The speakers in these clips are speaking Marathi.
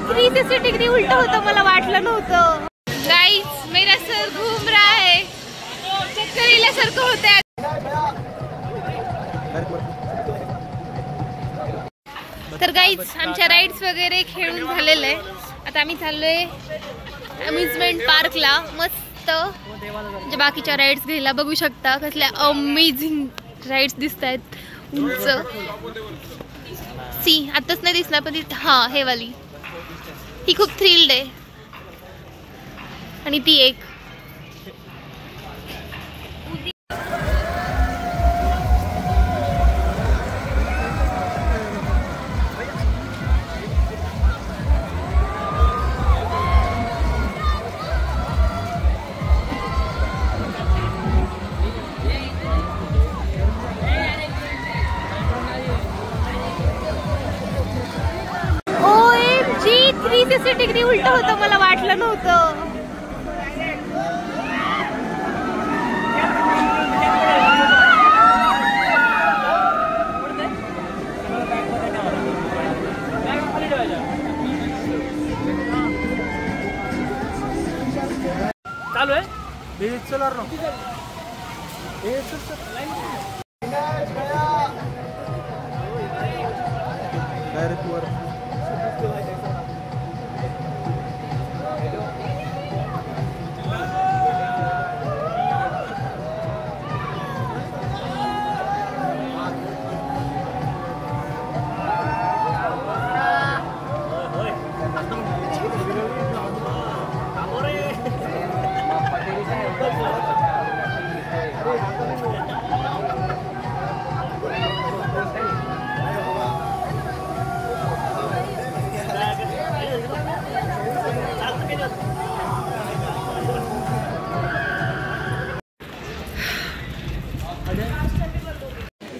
360 डिग्री उलट होतं, मला वाटलं नव्हतं। गाइस मेरा सर घूम रहा है, चक्कर इल्यासारखं होतंय। तर गाइस आमच्या राईड्स वगैरे खेळून झालेलं आहे, आता आम्ही चाललोय अम्युजमेंट पार्कला। मस्त म्हणजे बाकीच्या राईड्स घ्यायला, बघू शकता कसल्या अमेझिंग राईड्स दिसत आहेत उंच। सी आताच नाही दिसणार पण हा हे वाली ही खूप थ्रिल्ड आहे, आणि ती एक OMG 360 डिग्री उलट होतं, मला वाटलं नव्हतं। चालू आहे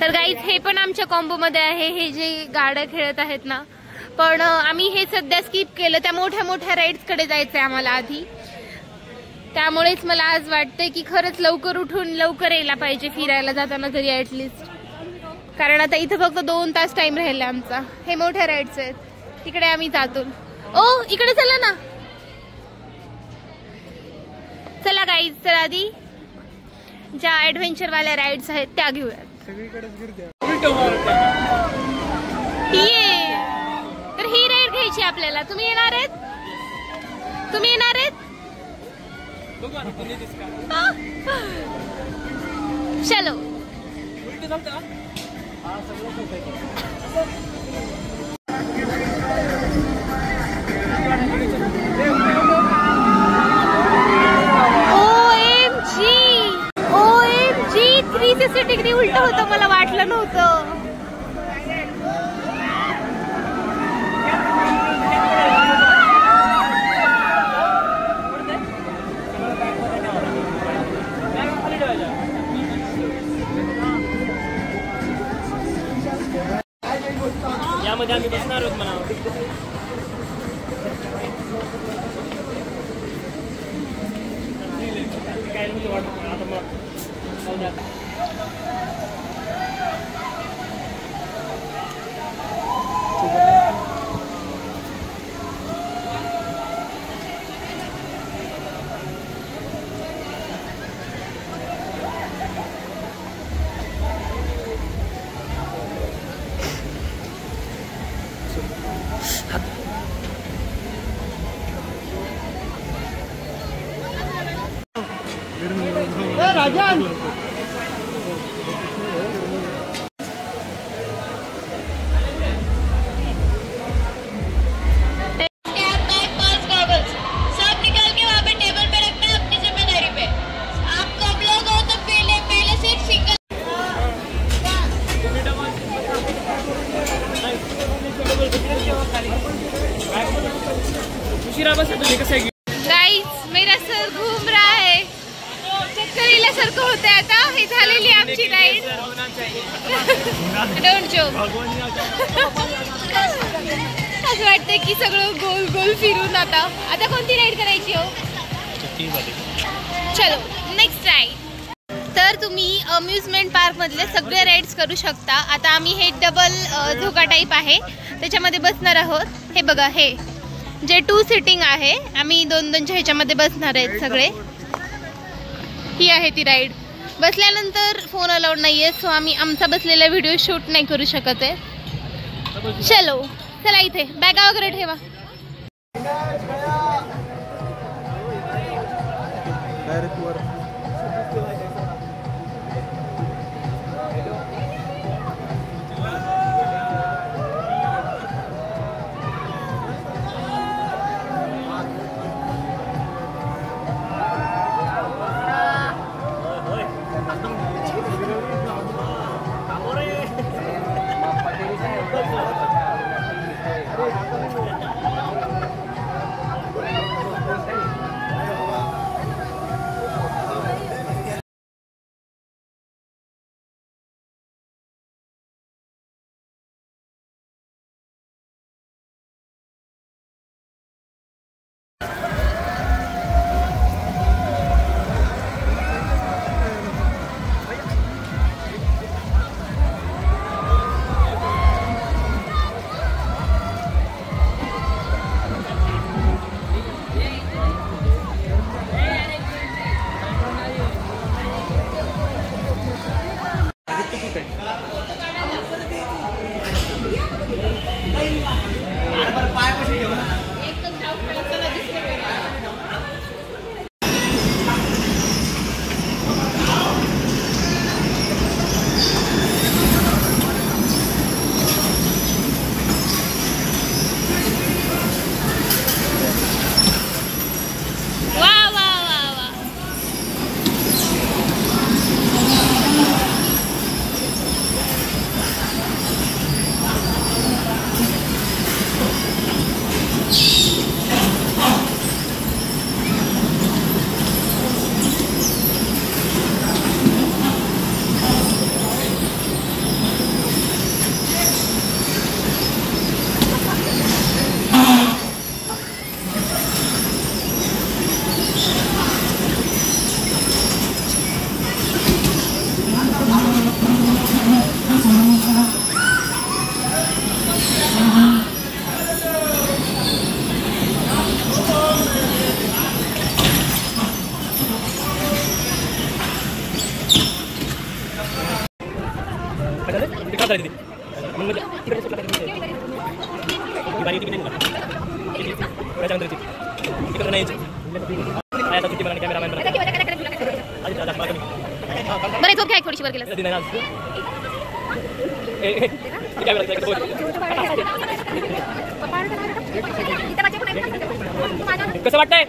तर गाईज हे पण आमच्या कॉम्बो मध्ये आहे, हे जे गाड्या खेळत आहेत ना, पण आम्ही हे सध्या स्किप केलं, त्या मोठ्या मोठ्या राईड्स कडे जायचंय आम्हाला आधी। त्यामुळेच मला आज वाटतंय की खरंच लवकर उठून लवकर यायला पाहिजे फिरायला जाताना तरी ऍटलिस्ट, कारण आता इथं फक्त 2 तास टाइम राहिला आमचा। हे मोठ्या राईड्स आहेत, तिकडे आम्ही जातो। ओ इकडे चला ना, चला गाईज। तर आधी ज्या ऍडव्हेंचर वाल्या राईड्स आहेत त्या घेऊयात। तर ही राईड घ्यायची आपल्याला, तुम्ही येणार आहेत? तुम्ही येणार आहेत? चलो OMG 360 डिग्री उलट होतं, मला वाटलं नव्हतं। यामध्ये आम्ही बसणार आहोत म्हणा। राजन गाइस मेरा सर घूम रहा है, चक्कर इल्यासारखं होतंय आता। हे झालेली आमची राईड, डोंट जोक। असं वाटतंय की सगळं गोल गोल फिरून आता कोणती राईड करायची हो? चलो नेक्स्ट राईड। तर तुम्ही अम्युजमेंट पार्क मधले सगळे राईड्स करू शकता। आता आम्ही हे डबल झोका टाईप आहे त्याच्यामध्ये बसणार आहोत। हे बघा, जे 2 सीटिंग आहे. आम्ही 2-2च्या ह्याच्यामध्ये बसणार आहेत सगळे. ही आहे ती राईड. बसल्यानंतर फोन अलाउड नाहीये, सो आम्ही आमचा बसलेला व्हिडिओ शूट नाही करू शकत आहे. चलो चला, इथे बॅगा वगैरे ठेवा. बरं झोप घ्या थोडीशी वर गेलं. कसं वाटतंय?